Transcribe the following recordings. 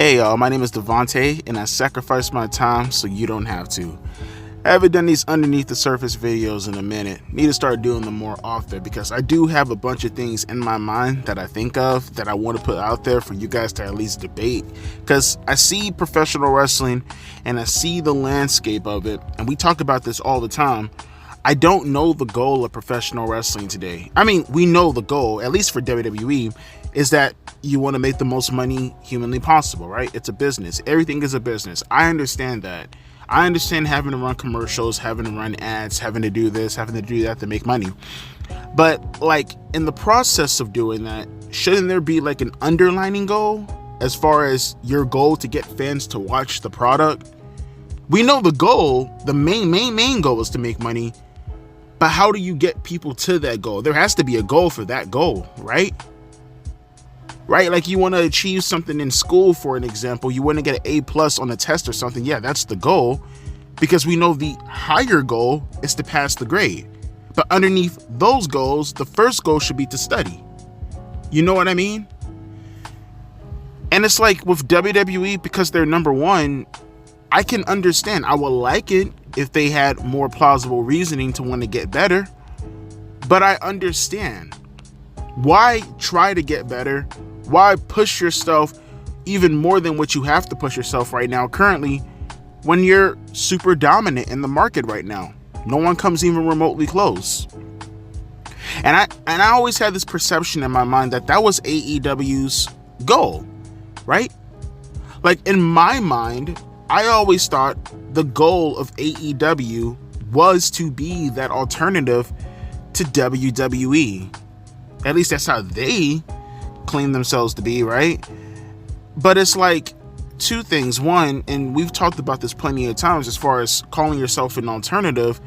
Hey y'all, my name is Devontae and I sacrifice my time so you don't have to. I haven't done these underneath the surface videos in a minute. Need to start doing them more often because I do have a bunch of things in my mind that I think of that I want to put out there for you guys to at least debate. Because I see professional wrestling and I see the landscape of it, and we talk about this all the time. I don't know the goal of professional wrestling today. I mean, we know the goal, at least for WWE, is that you want to make the most money humanly possible, right? It's a business. Everything is a business. I understand that. I understand having to run commercials, having to run ads, having to do this, having to do that to make money. But like in the process of doing that, shouldn't there be like an underlining goal as far as your goal to get fans to watch the product? We know the goal, the main goal is to make money. But how do you get people to that goal? There has to be a goal for that goal, right? Right? Like you want to achieve something in school, for an example. You want to get an A+ on a test or something. Yeah, that's the goal. Because we know the higher goal is to pass the grade. But underneath those goals, the first goal should be to study. You know what I mean? And it's like with WWE, because they're number one, I can understand. I would like it if they had more plausible reasoning to want to get better. But I understand. Why try to get better? Why push yourself even more than what you have to push yourself right now currently when you're super dominant in the market right now? No one comes even remotely close. And I always had this perception in my mind that that was AEW's goal, right? Like in my mind, I always thought the goal of AEW was to be that alternative to WWE. At least that's how they claim themselves to be, right? But it's like two things. One, and we've talked about this plenty of times as far as calling yourself an alternative.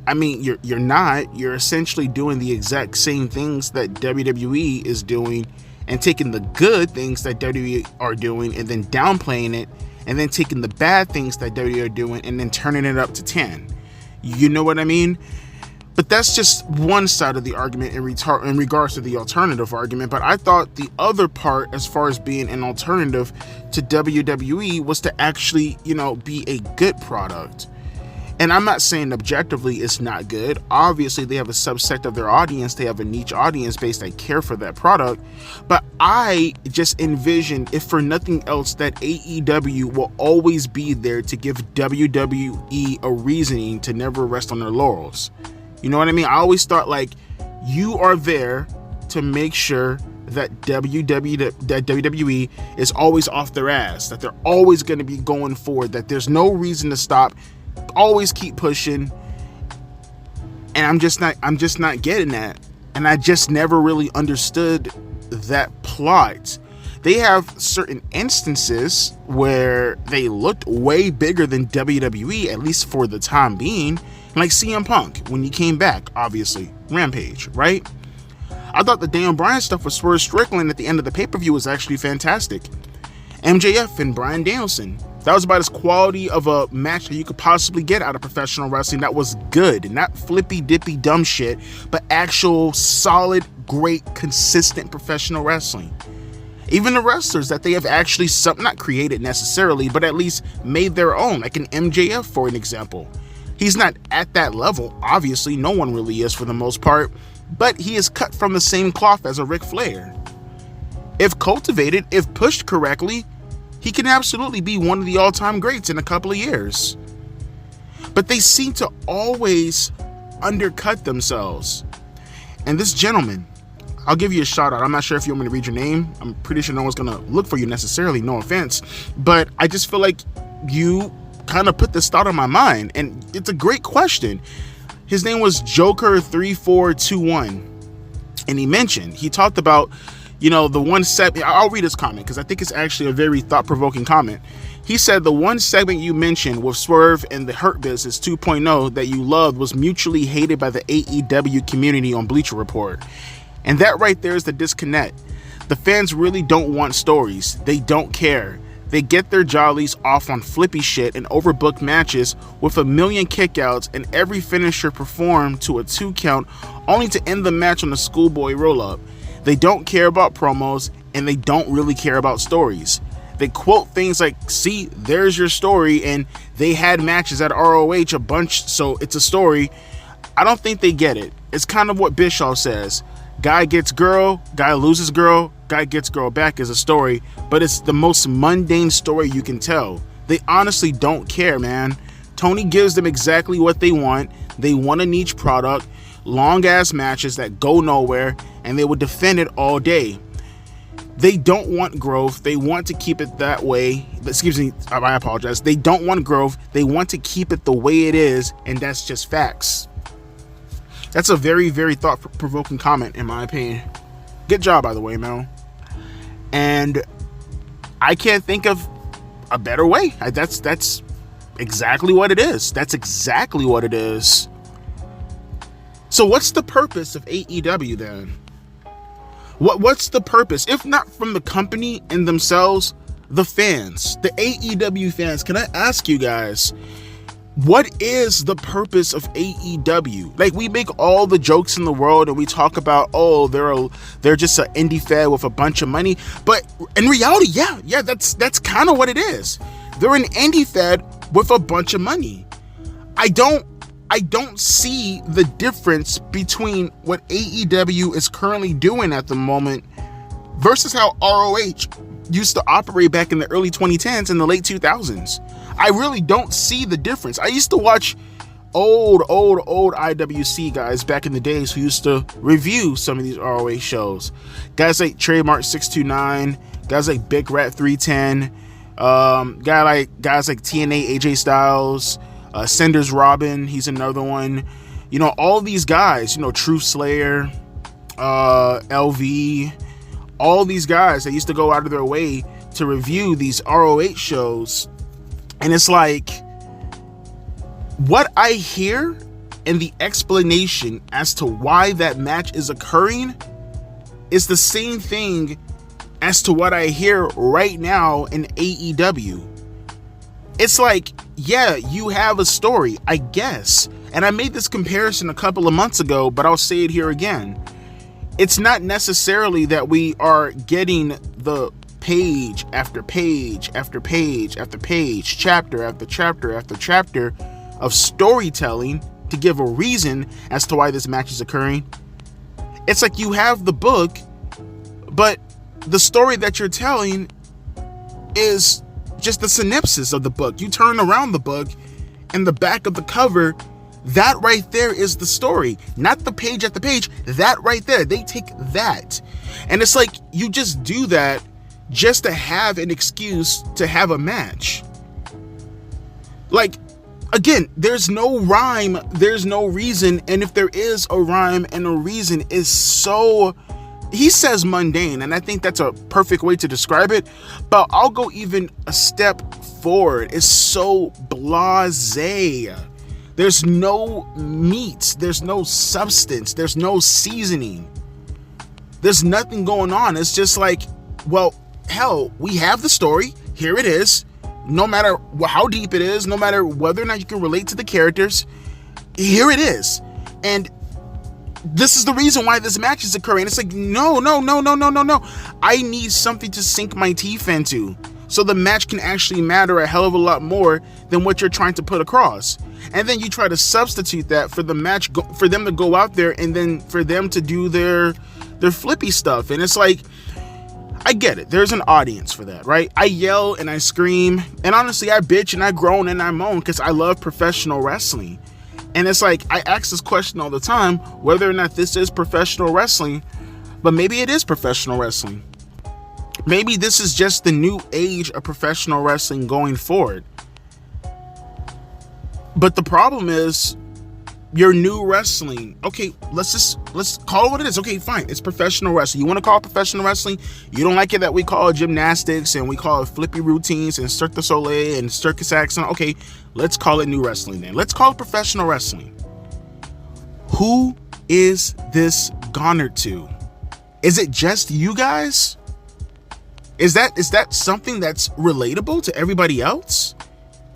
I mean, you're not. You're essentially doing the exact same things that WWE is doing and taking the good things that WWE are doing and then downplaying it, and then taking the bad things that WWE are doing and then turning it up to 10. You know what I mean? But that's just one side of the argument in regards to the alternative argument. But I thought the other part, as far as being an alternative to WWE, was to actually, be a good product. And I'm not saying objectively it's not good. Obviously, they have a subset of their audience. They have a niche audience base that care for that product. But I just envision, if for nothing else, that AEW will always be there to give WWE a reasoning to never rest on their laurels. You know what I mean? I always thought like you are there to make sure that WWE is always off their ass, that they're always going to be going forward, that there's no reason to stop, always keep pushing. And I'm just not getting that. And I just never really understood that plot. They have certain instances where they looked way bigger than WWE, at least for the time being. Like CM Punk, when he came back, obviously. Rampage, right? I thought the Daniel Bryan stuff with Swerve Strickland at the end of the pay-per-view was actually fantastic. MJF and Bryan Danielson. That was about as quality of a match that you could possibly get out of professional wrestling. That was good. Not flippy-dippy dumb shit, but actual solid, great, consistent professional wrestling. Even the wrestlers that they have actually, not created necessarily, but at least made their own, like an MJF, for an example. He's not at that level, obviously, no one really is for the most part, but he is cut from the same cloth as a Ric Flair. If cultivated, if pushed correctly, he can absolutely be one of the all-time greats in a couple of years. But they seem to always undercut themselves. And this gentleman, I'll give you a shout out. I'm not sure if you want me to read your name. I'm pretty sure no one's going to look for you necessarily, no offense. But I just feel like you kind of put this thought on my mind, and it's a great question. His name was Joker3421, and he talked about, the one segment. I'll read his comment because I think it's actually a very thought-provoking comment. He said the one segment you mentioned with Swerve and the Hurt Business 2.0 that you loved was mutually hated by the AEW community on Bleacher Report, and that right there is the disconnect. The fans really don't want stories. They don't care. They get their jollies off on flippy shit and overbooked matches with a million kickouts and every finisher performed to a 2 count only to end the match on a schoolboy roll-up. They don't care about promos and they don't really care about stories. They quote things like, see, there's your story, and they had matches at ROH a bunch, so it's a story. I don't think they get it. It's kind of what Bischoff says. Guy gets girl, guy loses girl, guy gets girl back is a story, but it's the most mundane story you can tell. They honestly don't care, man. Tony gives them exactly what they want. They want a niche product, long ass matches that go nowhere, and they will defend it all day. They don't want growth. They want to keep it that way. Excuse me, I apologize. They don't want growth. They want to keep it the way it is, and that's just facts. That's a very, very thought-provoking comment, in my opinion. Good job, by the way, Mel. And I can't think of a better way. That's exactly what it is. That's exactly what it is. So what's the purpose of AEW then? What's the purpose? If not from the company and themselves, the fans, the AEW fans. Can I ask you guys, what is the purpose of AEW? Like, we make all the jokes in the world and we talk about, oh, they're just an indie fed with a bunch of money. But in reality, yeah, that's kind of what it is. They're an indie fed with a bunch of money. I don't see the difference between what AEW is currently doing at the moment versus how ROH used to operate back in the early 2010s and the late 2000s. I really don't see the difference. I used to watch old IWC guys back in the days who used to review some of these ROH shows. Guys like Trademark 629, guys like Big Rat 310, guys like TNA AJ Styles, Senders Robin, he's another one. You know, all these guys, you know, Truth Slayer, LV, all these guys that used to go out of their way to review these ROH shows. And it's like, what I hear and the explanation as to why that match is occurring is the same thing as to what I hear right now in AEW. It's like, yeah, you have a story, I guess. And I made this comparison a couple of months ago, but I'll say it here again. It's not necessarily that we are getting the page after page after page after page, chapter after chapter after chapter of storytelling to give a reason as to why this match is occurring. It's like you have the book, but the story that you're telling is just the synopsis of the book. You turn around the book and the back of the cover, that right there is the story, not the page at the page. That right there, they take that, and it's like you just do that just to have an excuse to have a match. Like, again, there's no rhyme, there's no reason, and if there is a rhyme and a reason, is so, he says mundane, and I think that's a perfect way to describe it, but I'll go even a step forward. It's so blasé. There's no meat, there's no substance, there's no seasoning, there's nothing going on. It's just like, well, hell, we have the story, here it is, no matter how deep it is, no matter whether or not you can relate to the characters, here it is, and this is the reason why this match is occurring. It's like, no, I need something to sink my teeth into, so the match can actually matter a hell of a lot more than what you're trying to put across. And then you try to substitute that for the match, for them to go out there and then for them to do their flippy stuff. And it's like, I get it. There's an audience for that, right? I yell and I scream, and honestly, I bitch and I groan and I moan because I love professional wrestling. And it's like, I ask this question all the time, whether or not this is professional wrestling, but maybe it is professional wrestling. Maybe this is just the new age of professional wrestling going forward. But the problem is, your new wrestling. Okay, let's call it what it is. Okay, fine, it's professional wrestling. You want to call it professional wrestling? You don't like it that we call it gymnastics and we call it flippy routines and Cirque du Soleil and circus acts. Okay, let's call it new wrestling then. Let's call it professional wrestling. Who is this garnered to? Is it just you guys? Is that something that's relatable to everybody else?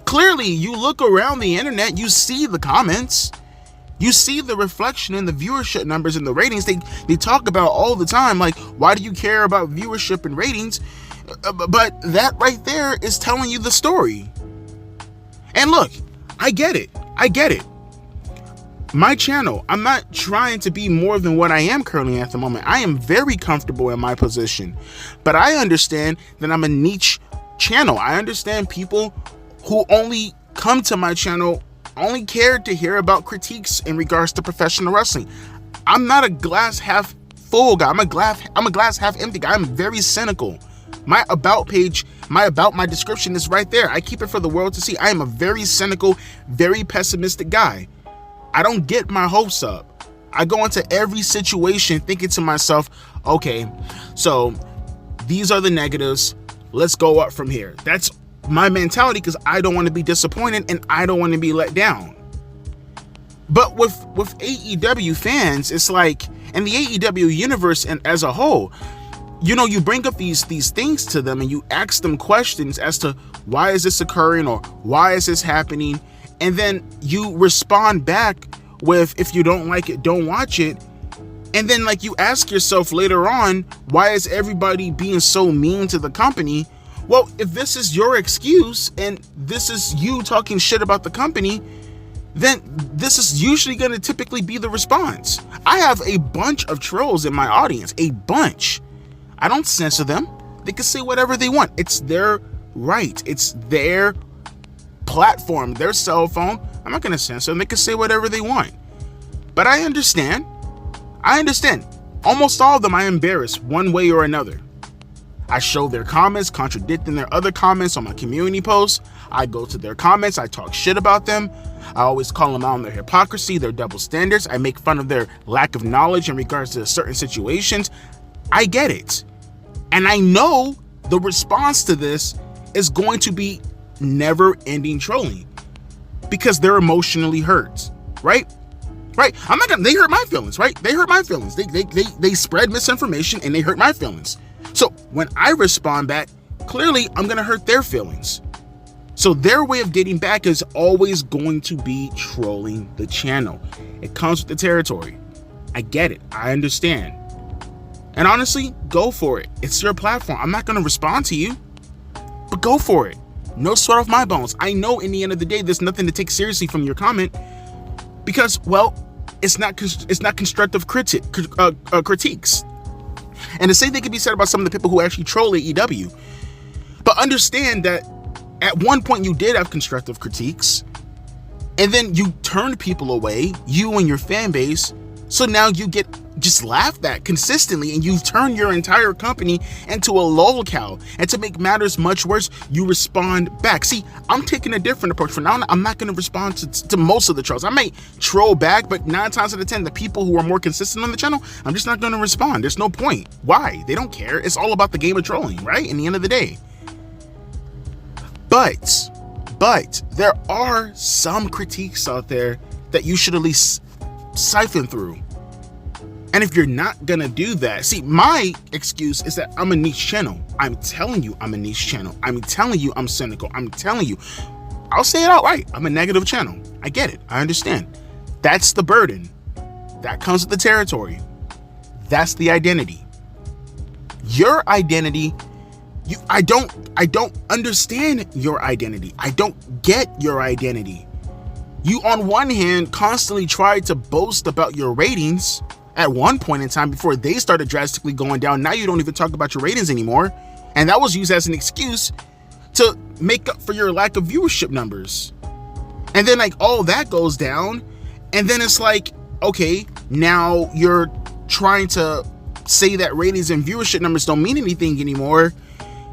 Clearly, you look around the internet, you see the comments. You see the reflection in the viewership numbers and the ratings. They talk about all the time, like, why do you care about viewership and ratings? But that right there is telling you the story. And look, I get it. My channel, I'm not trying to be more than what I am currently at the moment. I am very comfortable in my position, but I understand that I'm a niche channel. I understand people who only come to my channel only care to hear about critiques in regards to professional wrestling. I'm not a glass half full guy. I'm a glass half empty guy. I'm very cynical. My about page, my description is right there. I keep it for the world to see. I am a very cynical, very pessimistic guy. I don't get my hopes up. I go into every situation thinking to myself, okay, so these are the negatives. Let's go up from here. That's my mentality, because I don't want to be disappointed and I don't want to be let down. But with AEW fans, it's like, and the AEW universe and as a whole, you know, you bring up these things to them and you ask them questions as to why is this occurring or why is this happening, and then you respond back with, if you don't like it, don't watch it. And then like you ask yourself later on, why is everybody being so mean to the company? Well, if this is your excuse and this is you talking shit about the company, then this is usually going to typically be the response. I have a bunch of trolls in my audience, a bunch. I don't censor them. They can say whatever they want. It's their right. It's their platform, their cell phone. I'm not going to censor them. They can say whatever they want. But I understand. Almost all of them I embarrass one way or another. I show their comments contradicting their other comments on my community posts. I go to their comments. I talk shit about them. I always call them out on their hypocrisy, their double standards. I make fun of their lack of knowledge in regards to certain situations. I get it. And I know the response to this is going to be never-ending trolling because they're emotionally hurt, right? I'm not gonna, they hurt my feelings, right? They hurt my feelings. They spread misinformation and they hurt my feelings. So when I respond back, clearly I'm gonna hurt their feelings. So their way of getting back is always going to be trolling the channel. It comes with the territory. I get it. I understand. And honestly, go for it. It's your platform. I'm not gonna respond to you, but go for it. No sweat off my bones. I know in the end of the day, there's nothing to take seriously from your comment because, well, it's not constructive critiques. And to say they can be said about some of the people who actually troll AEW. But understand that at one point you did have constructive critiques, and then you turned people away, you and your fan base. So now you get just laughed at consistently, and you've turned your entire company into a lolcow. And to make matters much worse, you respond back. See, I'm taking a different approach. For now, I'm not going to respond to most of the trolls. I may troll back, but 9 times out of 10, the people who are more consistent on the channel, I'm just not going to respond. There's no point. Why? They don't care. It's all about the game of trolling, right? In the end of the day. But there are some critiques out there that you should at least siphon through. And if you're not gonna do that, see, my excuse is that I'm a niche channel. I'm telling you I'm a niche channel. I'm telling you I'm cynical. I'm telling you, I'll say it outright. I'm a negative channel. I get it. I understand. That's the burden. That comes with the territory. That's the identity. Your identity, I don't understand your identity. I don't get your identity. You, on one hand, constantly tried to boast about your ratings at one point in time before they started drastically going down. Now you don't even talk about your ratings anymore. And that was used as an excuse to make up for your lack of viewership numbers. And then like all that goes down. And then it's like, okay, now you're trying to say that ratings and viewership numbers don't mean anything anymore.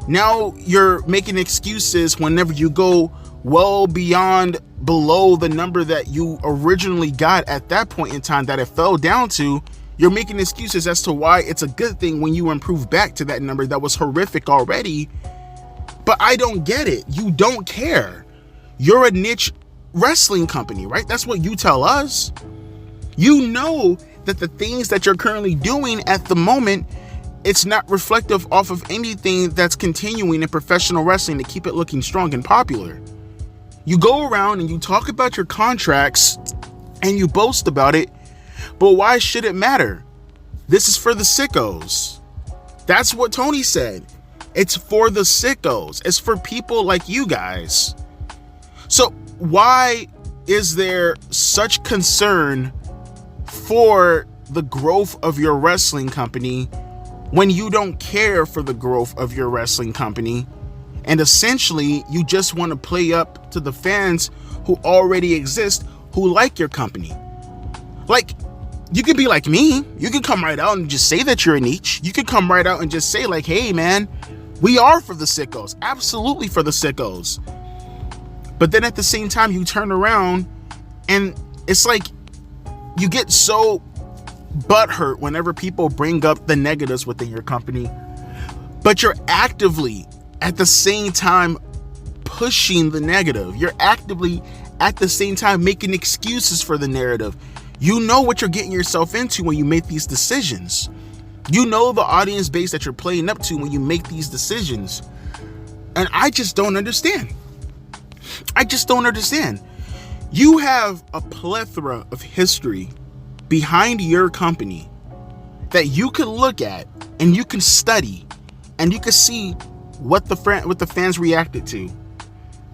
Now you're making excuses whenever you go well below the number that you originally got at that point in time that it fell down to. You're making excuses as to why it's a good thing when you improve back to that number that was horrific already. But I don't get it. You don't care. You're a niche wrestling company, right? That's what you tell us. You know that the things that you're currently doing at the moment, it's not reflective off of anything that's continuing in professional wrestling to keep it looking strong and popular. You go around and you talk about your contracts and you boast about it, but why should it matter? This is for the sickos. That's what Tony said. It's for the sickos. It's for people like you guys. So why is there such concern for the growth of your wrestling company when you don't care for the growth of your wrestling company? And essentially, you just want to play up to the fans who already exist, who like your company. Like, you could be like me. You could come right out and just say that you're a niche. You could come right out and just say like, hey man, we are for the sickos. Absolutely for the sickos. But then at the same time, you turn around and it's like you get so butthurt whenever people bring up the negatives within your company, but you're actively at the same time pushing the negative. You're actively at the same time making excuses for the narrative. You know what you're getting yourself into when you make these decisions. You know the audience base that you're playing up to when you make these decisions. And I just don't understand. I just don't understand. You have a plethora of history behind your company that you can look at and you can study and you can see what the fans reacted to.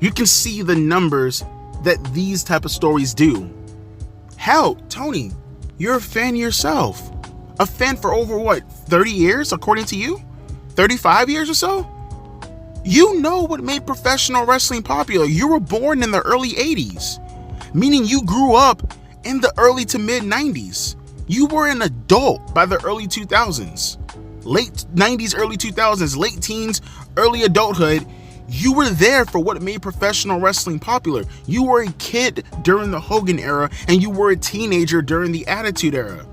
You can see the numbers that these type of stories do. Hell, Tony, you're a fan yourself. A fan for over what, 30 years according to you? 35 years or so? You know what made professional wrestling popular. You were born in the early 80s, meaning you grew up in the early to mid 90s. You were an adult by the early 2000s, late 90s, early 2000s, late teens, early adulthood. You were there for what made professional wrestling popular. You were a kid during the Hogan era, and you were a teenager during the Attitude Era.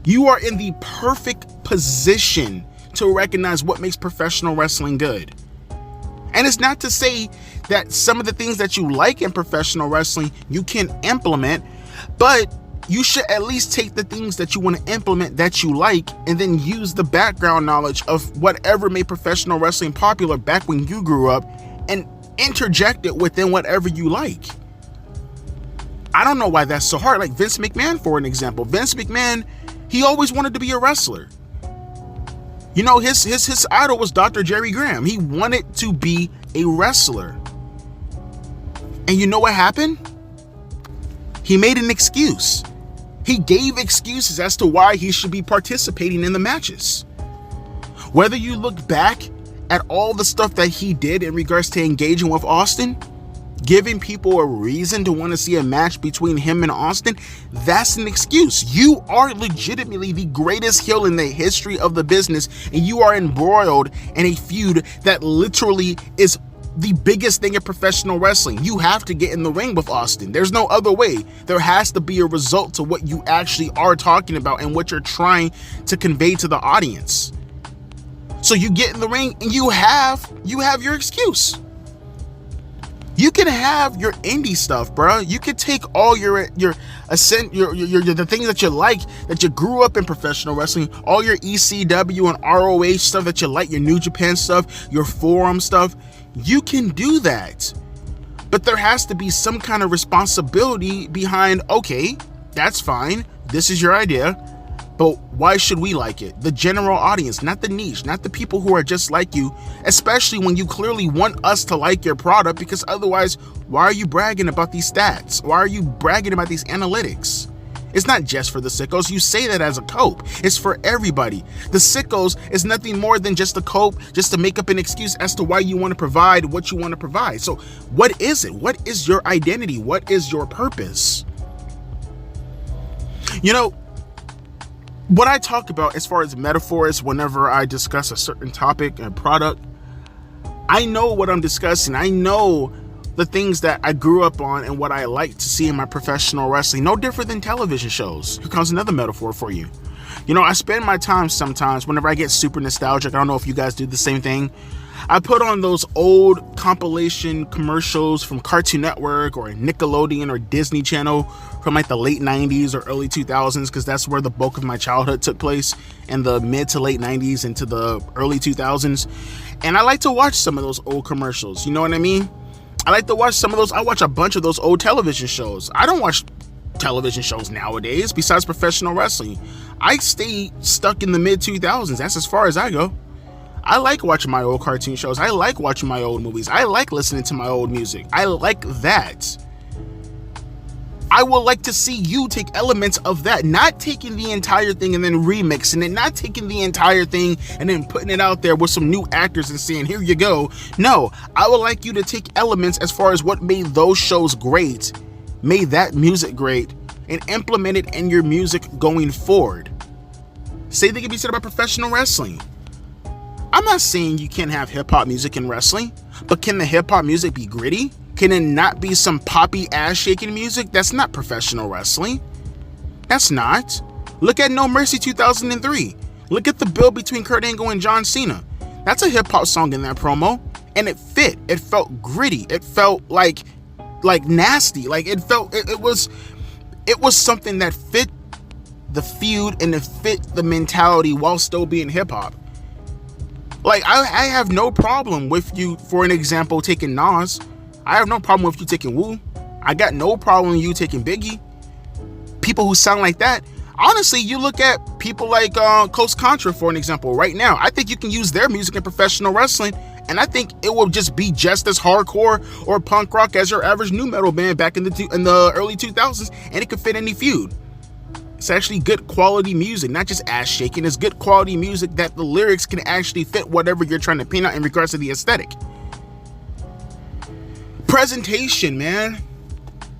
You are in the perfect position to recognize what makes professional wrestling good. And it's not to say that some of the things that you like in professional wrestling you can implement, but you should at least take the things that you want to implement that you like and then use the background knowledge of whatever made professional wrestling popular back when you grew up and interject it within whatever you like. I don't know why that's so hard. Like Vince McMahon, for an example. Vince McMahon, he always wanted to be a wrestler. You know, his idol was Dr. Jerry Graham. He wanted to be a wrestler. And you know what happened? He made an excuse. He gave excuses as to why he should be participating in the matches. Whether you look back at all the stuff that he did in regards to engaging with Austin, giving people a reason to want to see a match between him and Austin, that's an excuse. You are legitimately the greatest heel in the history of the business, and you are embroiled in a feud that literally is the biggest thing in professional wrestling. You have to get in the ring with Austin. There's no other way. There has to be a result to what you actually are talking about and what you're trying to convey to the audience. So you get in the ring and you have your excuse. You can have your indie stuff, bro. You can take all your the things that you like, that you grew up in professional wrestling, all your ECW and ROH stuff that you like, your New Japan stuff, your Forum stuff. You can do that. But there has to be some kind of responsibility behind, okay, that's fine. This is your idea. But why should we like it? The general audience, not the niche, not the people who are just like you, especially when you clearly want us to like your product, because otherwise, why are you bragging about these stats? Why are you bragging about these analytics? It's not just for the sickos. You say that as a cope. It's for everybody. The sickos is nothing more than just a cope, just to make up an excuse as to why you want to provide what you want to provide. So what is it? What is your identity? What is your purpose? You know, what I talk about as far as metaphors whenever I discuss a certain topic and product, I know what I'm discussing. I know the things that I grew up on and what I like to see in my professional wrestling. No different than television shows. Here comes another metaphor for you. You know, I spend my time sometimes whenever I get super nostalgic. I don't know if you guys do the same thing. I put on those old compilation commercials from Cartoon Network or Nickelodeon or Disney Channel from like the late 90s or early 2000s, because that's where the bulk of my childhood took place, in the mid to late 90s into the early 2000s. And I like to watch some of those old commercials. You know what I mean? I like to watch some of those. I watch a bunch of those old television shows. I don't watch television shows nowadays besides professional wrestling. I stay stuck in the mid 2000s. That's as far as I go. I like watching my old cartoon shows. I like watching my old movies. I like listening to my old music. I like that. I would like to see you take elements of that, not taking the entire thing and then remixing it, not taking the entire thing and then putting it out there with some new actors and saying, here you go. No, I would like you to take elements as far as what made those shows great, made that music great, and implement it in your music going forward. Same thing can be said about professional wrestling. I'm not saying you can't have hip-hop music in wrestling, but can the hip-hop music be gritty? Can it not be some poppy ass-shaking music? That's not professional wrestling. That's not. Look at No Mercy 2003. Look at the build between Kurt Angle and John Cena. That's a hip-hop song in that promo, and it fit. It felt gritty. It felt like nasty. Like it was something that fit the feud and it fit the mentality while still being hip-hop. Like, I have no problem with you, for an example, taking Nas. I have no problem with you taking Wu. I got no problem with you taking Biggie. People who sound like that. Honestly, you look at people like Close Contra, for an example, right now. I think you can use their music in professional wrestling, and I think it will just be just as hardcore or punk rock as your average nu metal band back in the early 2000s, and it could fit any feud. It's actually good quality music, not just ass shaking. It's good quality music that the lyrics can actually fit whatever you're trying to paint out in regards to the aesthetic. Presentation, man.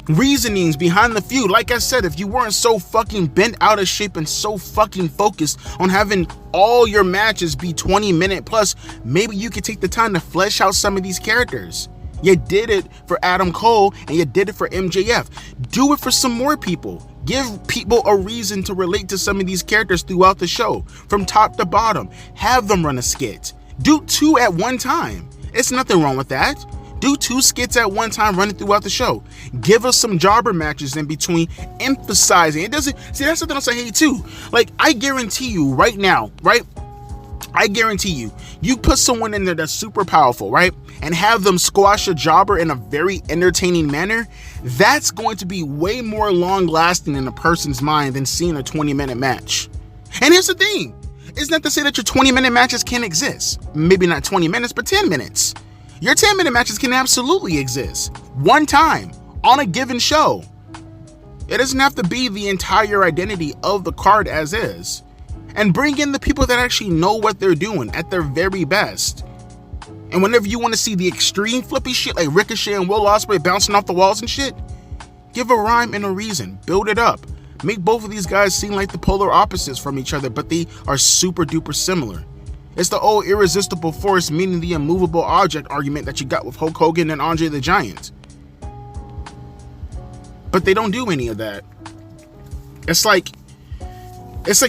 Reasonings behind the feud. Like I said, if you weren't so fucking bent out of shape and so fucking focused on having all your matches be 20-minute plus, maybe you could take the time to flesh out some of these characters. You did it for Adam Cole and you did it for MJF. Do it for some more people. Give people a reason to relate to some of these characters throughout the show, from top to bottom. Have them run a skit. Do 2 at one time. It's nothing wrong with that. Do 2 skits at one time running throughout the show. Give us some jobber matches in between, emphasizing. It doesn't, see, that's something else I hate too. Like, I guarantee you right now, right? I guarantee you put someone in there that's super powerful, right? And have them squash a jobber in a very entertaining manner, that's going to be way more long lasting in a person's mind than seeing a 20-minute match. And here's the thing. It's not to say that your 20-minute matches can't exist. Maybe not 20 minutes, but 10 minutes. Your 10-minute matches can absolutely exist. One time, on a given show. It doesn't have to be the entire identity of the card as is. And bring in the people that actually know what they're doing at their very best. And whenever you want to see the extreme flippy shit like Ricochet and Will Ospreay bouncing off the walls and shit, give a rhyme and a reason. Build it up. Make both of these guys seem like the polar opposites from each other, but they are super duper similar. It's the old irresistible force meeting the immovable object argument that you got with Hulk Hogan and Andre the Giant. But they don't do any of that. It's like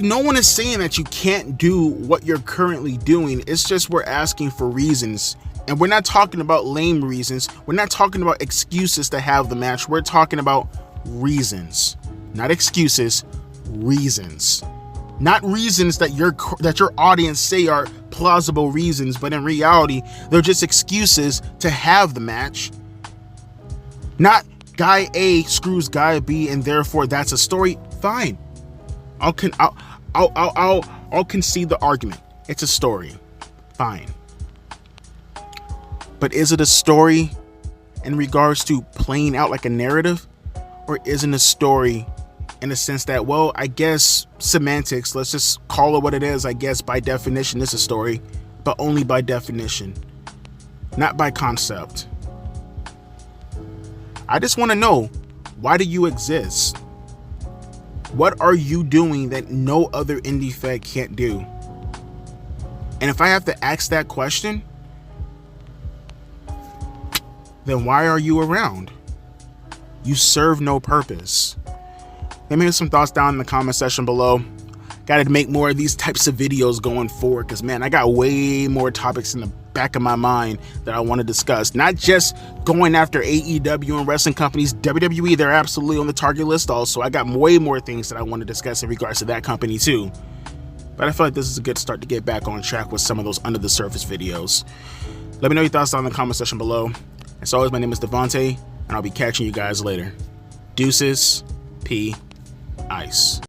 no one is saying that you can't do what you're currently doing. It's just we're asking for reasons. And we're not talking about lame reasons. We're not talking about excuses to have the match. We're talking about reasons. Not excuses, reasons. Not reasons that your audience say are plausible reasons, but in reality, they're just excuses to have the match. Not guy A screws guy B and therefore that's a story. Fine. I'll concede the argument. It's a story. Fine. But is it a story in regards to playing out like a narrative? Or isn't a story in the sense that, well, I guess semantics, let's just call it what it is. I guess by definition, it's a story, but only by definition, not by concept. I just want to know, why do you exist? What are you doing that no other indie fed can't do? And if I have to ask that question, then why are you around? You serve no purpose. Let me hear some thoughts down in the comment section below. Got to make more of these types of videos going forward because, man, I got way more topics in the back of my mind that I want to discuss. Not just going after AEW and wrestling companies. WWE, they're absolutely on the target list also. I got way more things that I want to discuss in regards to that company too. But I feel like this is a good start to get back on track with some of those under the surface videos. Let me know your thoughts down in the comment section below. As always, my name is Devontae, and I'll be catching you guys later. Deuces, P, Ice.